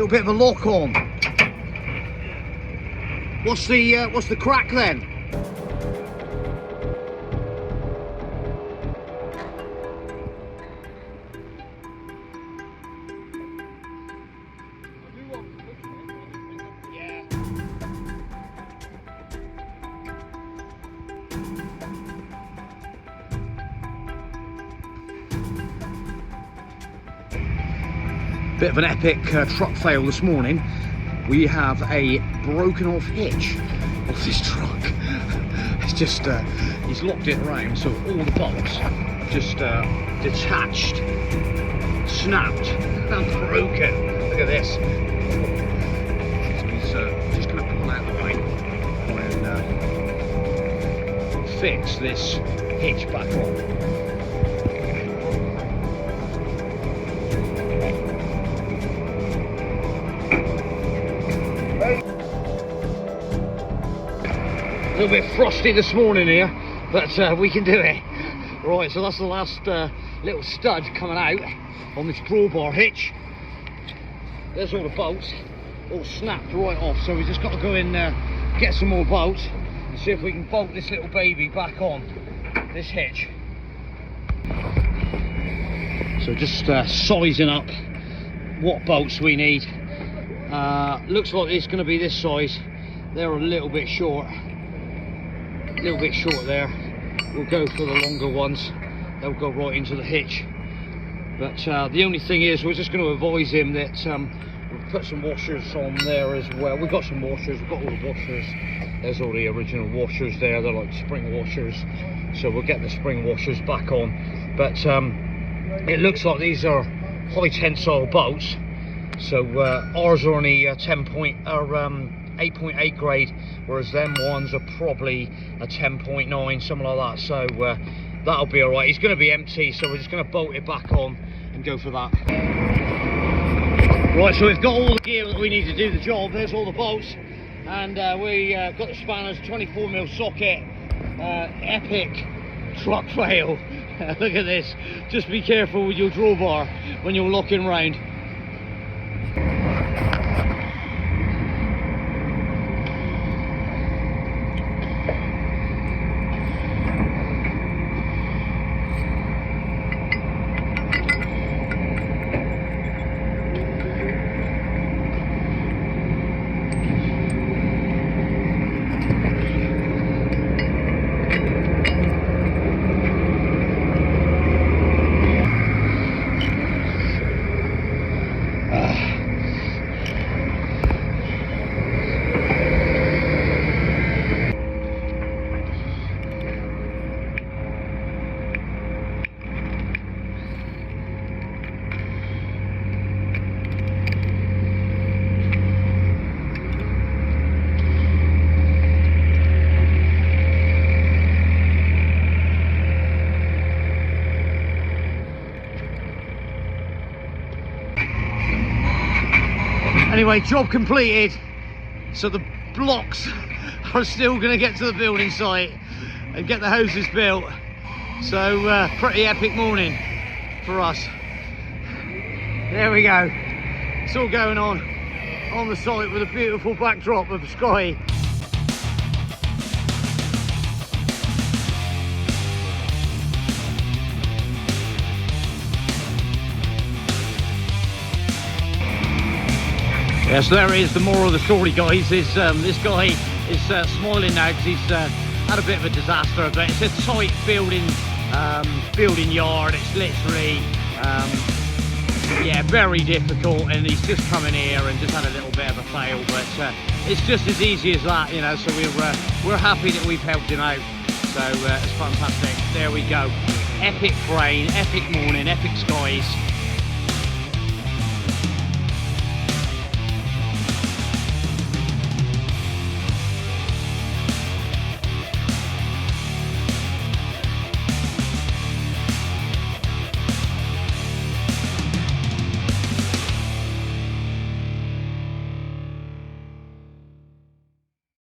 little bit of a lock on. What's the crack then? Bit of an epic truck fail this morning. We have a broken off hitch of this truck. It's just, he's locked it around, so all the bolts just detached, snapped, and broken. Look at this. So he's just going to pull out the way and fix this hitch back on. A little bit frosty this morning here, but we can do it. Right, so that's the last little stud coming out on this drawbar hitch. There's all the bolts, all snapped right off, so we just got to go in get some more bolts and see if we can bolt this little baby back on this hitch. So just sizing up what bolts we need. Looks like it's going to be this size. They're a little bit short. There. We'll go for the longer ones. They'll go right into the hitch. But the only thing is, we're just going to advise him that we'll put some washers on there as well. We've got some washers. We've got all the washers. There's all the original washers there. They're like spring washers. So we'll get the spring washers back on. But it looks like these are high tensile bolts. So ours are only 8.8 grade, whereas them ones are probably a 10.9, something like that. So that'll be all right. It's going to be empty, so we're just going to bolt it back on and go for that. Right, so we've got all the gear that we need to do the job. There's all the bolts, and we got the spanners, 24mm socket. Epic truck fail. Look at this. Just be careful with your drawbar when you're locking round. Anyway, job completed. So the blocks are still going to get to the building site and get the houses built. So pretty epic morning for us. There we go. It's all going on the site with a beautiful backdrop of the sky. Yeah, so there is the moral of the story, guys. Is this guy is smiling now because he's had a bit of a disaster, but it's a tight building yard. It's literally yeah, very difficult, and he's just come in here and just had a little bit of a fail, but it's just as easy as that, you know. So we're happy that we've helped him out. So it's fantastic. There we go. Epic rain, epic morning, epic skies.